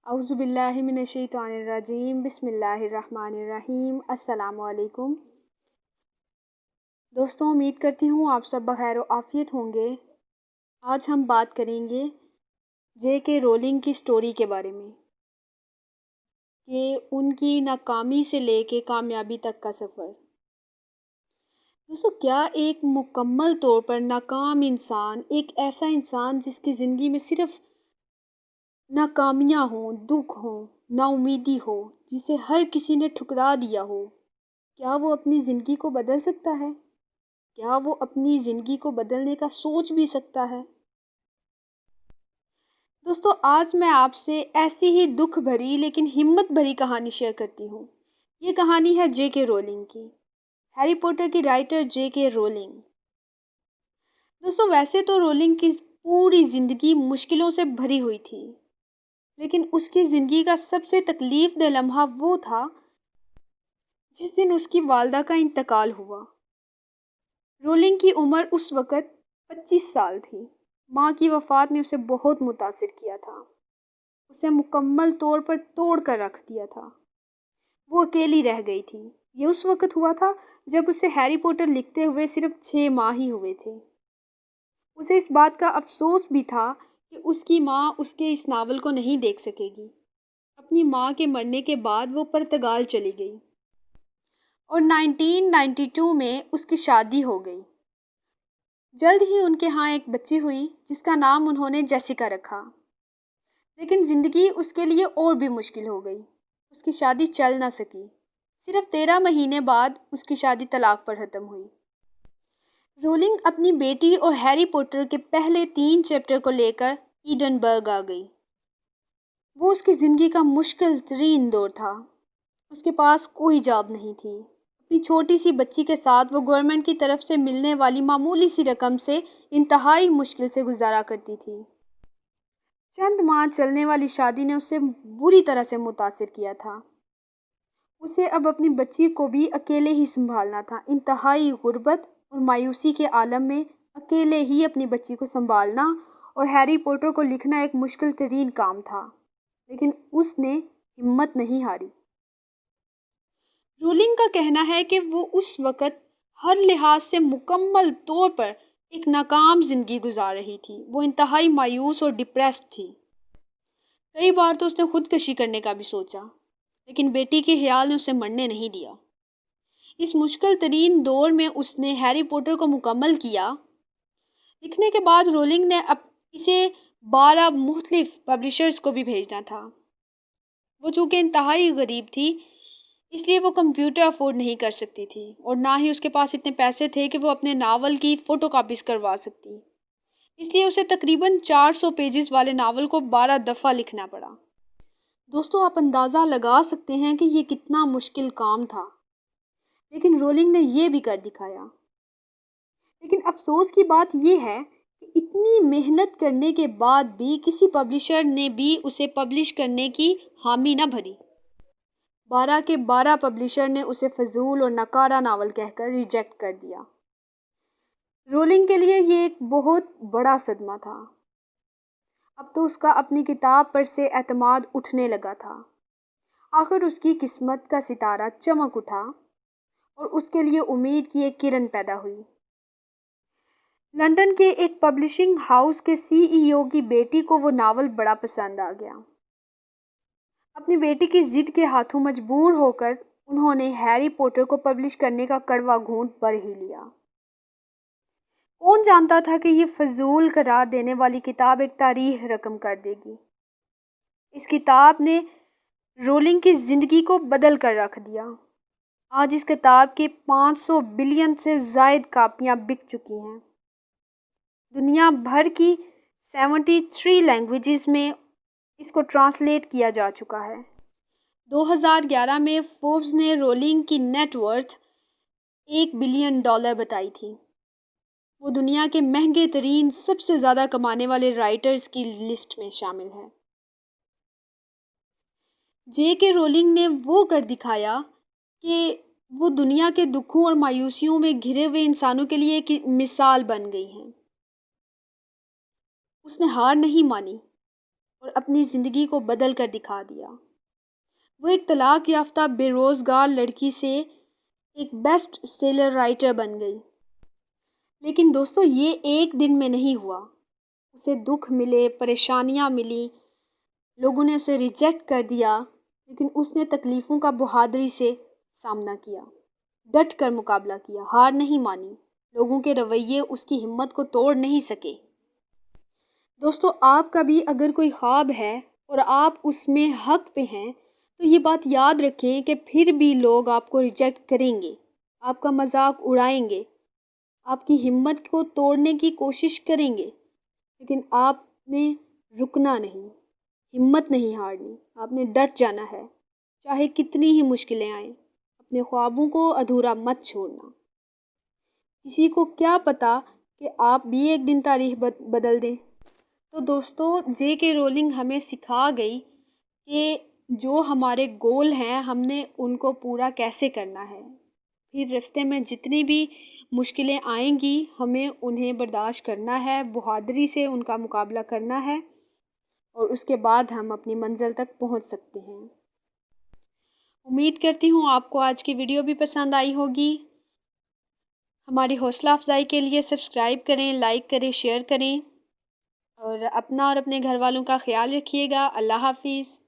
اعوذ باللہ من الشیطان الرجیم بسم اللہ الرحمن الرحیم السلام علیکم دوستوں، امید کرتی ہوں آپ سب بخیر و عافیت ہوں گے۔ آج ہم بات کریں گے جے کے رولنگ کی سٹوری کے بارے میں کہ ان کی ناکامی سے لے کے کامیابی تک کا سفر۔ دوستوں، کیا ایک مکمل طور پر ناکام انسان، ایک ایسا انسان جس کی زندگی میں صرف ناکامیاں ہوں، دکھ ہوں، نا امیدی ہو، جسے ہر کسی نے ٹھکرا دیا ہو، کیا وہ اپنی زندگی کو بدل سکتا ہے؟ کیا وہ اپنی زندگی کو بدلنے کا سوچ بھی سکتا ہے؟ دوستو، آج میں آپ سے ایسی ہی دکھ بھری لیکن ہمت بھری کہانی شیئر کرتی ہوں۔ یہ کہانی ہے جے کے رولنگ کی، ہیری پوٹر کی رائٹر جے کے رولنگ۔ دوستو، ویسے تو رولنگ کی پوری زندگی مشکلوں سے بھری ہوئی تھی، لیکن اس کی زندگی کا سب سے تکلیف دہ لمحہ وہ تھا جس دن اس کی والدہ کا انتقال ہوا۔ رولنگ کی عمر اس وقت 25 سال تھی۔ ماں کی وفات نے اسے بہت متاثر کیا تھا، اسے مکمل طور پر توڑ کر رکھ دیا تھا۔ وہ اکیلی رہ گئی تھی۔ یہ اس وقت ہوا تھا جب اسے ہیری پوٹر لکھتے ہوئے صرف 6 ماہ ہی ہوئے تھے۔ اسے اس بات کا افسوس بھی تھا کہ اس کی ماں اس کے اس ناول کو نہیں دیکھ سکے گی۔ اپنی ماں کے مرنے کے بعد وہ پرتگال چلی گئی اور 1992 میں اس کی شادی ہو گئی۔ جلد ہی ان کے ہاں ایک بچی ہوئی جس کا نام انہوں نے جیسیکا رکھا۔ لیکن زندگی اس کے لیے اور بھی مشکل ہو گئی۔ اس کی شادی چل نہ سکی۔ صرف 13 مہینے بعد اس کی شادی طلاق پر ختم ہوئی۔ رولنگ اپنی بیٹی اور ہیری پوٹر کے پہلے 3 چیپٹر کو لے کر ایڈنبرگ آ گئی۔ وہ اس کی زندگی کا مشکل ترین دور تھا۔ اس کے پاس کوئی جاب نہیں تھی۔ اپنی چھوٹی سی بچی کے ساتھ وہ گورنمنٹ کی طرف سے ملنے والی معمولی سی رقم سے انتہائی مشکل سے گزارا کرتی تھی۔ چند ماہ چلنے والی شادی نے اسے بری طرح سے متاثر کیا تھا۔ اسے اب اپنی بچی کو بھی اکیلے ہی سنبھالنا تھا۔ انتہائی غربت اور مایوسی کے عالم میں اکیلے ہی اپنی بچی کو سنبھالنا اور ہیری پوٹر کو لکھنا ایک مشکل ترین کام تھا، لیکن اس نے ہمت نہیں ہاری۔ رولنگ کا کہنا ہے کہ وہ اس وقت ہر لحاظ سے مکمل طور پر ایک ناکام زندگی گزار رہی تھی۔ وہ انتہائی مایوس اور ڈپریسڈ تھی۔ کئی بار تو اس نے خودکشی کرنے کا بھی سوچا، لیکن بیٹی کے خیال نے اسے مرنے نہیں دیا۔ اس مشکل ترین دور میں اس نے ہیری پوٹر کو مکمل کیا۔ لکھنے کے بعد رولنگ نے اسے 12 مختلف پبلشرز کو بھی بھیجنا تھا۔ وہ چونکہ انتہائی غریب تھی، اس لیے وہ کمپیوٹر افورڈ نہیں کر سکتی تھی، اور نہ ہی اس کے پاس اتنے پیسے تھے کہ وہ اپنے ناول کی فوٹو کاپیز کروا سکتی۔ اس لیے اسے تقریباً 400 پیجز والے ناول کو 12 دفعہ لکھنا پڑا۔ دوستو، آپ اندازہ لگا سکتے ہیں کہ یہ کتنا مشکل کام تھا، لیکن رولنگ نے یہ بھی کر دکھایا۔ لیکن افسوس کی بات یہ ہے کہ اتنی محنت کرنے کے بعد بھی کسی پبلشر نے بھی اسے پبلش کرنے کی حامی نہ بھری۔ 12 کے 12 پبلشر نے اسے فضول اور ناکارہ ناول کہہ کر ریجیکٹ کر دیا۔ رولنگ کے لیے یہ ایک بہت بڑا صدمہ تھا۔ اب تو اس کا اپنی کتاب پر سے اعتماد اٹھنے لگا تھا۔ آخر اس کی قسمت کا ستارہ چمک اٹھا اور اس کے لیے امید کی ایک کرن پیدا ہوئی۔ لندن کے ایک پبلشنگ ہاؤس کے CEO کی بیٹی کو وہ ناول بڑا پسند آ گیا۔ اپنی بیٹی کی ضد کے ہاتھوں مجبور ہو کر انہوں نے ہیری پوٹر کو پبلش کرنے کا کڑوا گھونٹ بھر ہی لیا۔ کون جانتا تھا کہ یہ فضول قرار دینے والی کتاب ایک تاریخ رقم کر دے گی۔ اس کتاب نے رولنگ کی زندگی کو بدل کر رکھ دیا۔ آج اس کتاب کی 500 بلین سے زائد کاپیاں بک چکی ہیں۔ دنیا بھر کی 73 لینگویجز میں اس کو ٹرانسلیٹ کیا جا چکا ہے۔ 2011 میں فوربس نے رولنگ کی نیٹ ورتھ $1 بلین بتائی تھی۔ وہ دنیا کے مہنگے ترین سب سے زیادہ کمانے والے رائٹرز کی لسٹ میں شامل ہے۔ جے کے رولنگ نے وہ کر دکھایا کہ وہ دنیا کے دکھوں اور مایوسیوں میں گھرے ہوئے انسانوں کے لیے ایک مثال بن گئی ہیں۔ اس نے ہار نہیں مانی اور اپنی زندگی کو بدل کر دکھا دیا۔ وہ ایک طلاق یافتہ بے روزگار لڑکی سے ایک بیسٹ سیلر رائٹر بن گئی۔ لیکن دوستو یہ ایک دن میں نہیں ہوا۔ اسے دکھ ملے، پریشانیاں ملی، لوگوں نے اسے ریجیکٹ کر دیا، لیکن اس نے تکلیفوں کا بہادری سے سامنا کیا، ڈٹ کر مقابلہ کیا، ہار نہیں مانی۔ لوگوں کے رویے اس کی ہمت کو توڑ نہیں سکے۔ دوستو آپ کا بھی اگر کوئی خواب ہے اور آپ اس میں حق پہ ہیں تو یہ بات یاد رکھیں کہ پھر بھی لوگ آپ کو ریجیکٹ کریں گے، آپ کا مذاق اڑائیں گے، آپ کی ہمت کو توڑنے کی کوشش کریں گے، لیکن آپ نے رکنا نہیں، ہمت نہیں ہارنی، آپ نے ڈٹ جانا ہے، چاہے کتنی ہی مشکلیں آئیں۔ اپنے خوابوں کو ادھورا مت چھوڑنا۔ کسی کو کیا پتا کہ آپ بھی ایک دن تاریخ بدل دیں۔ تو دوستو جے کے رولنگ ہمیں سکھا گئی کہ جو ہمارے گول ہیں ہم نے ان کو پورا کیسے کرنا ہے۔ پھر رستے میں جتنی بھی مشکلیں آئیں گی ہمیں انہیں برداشت کرنا ہے، بہادری سے ان کا مقابلہ کرنا ہے، اور اس کے بعد ہم اپنی منزل تک پہنچ سکتے ہیں۔ امید کرتی ہوں آپ کو آج کی ویڈیو بھی پسند آئی ہوگی۔ ہماری حوصلہ افزائی کے لیے سبسکرائب کریں، لائک کریں، شیئر کریں، اور اپنا اور اپنے گھر والوں کا خیال رکھیے گا۔ اللہ حافظ۔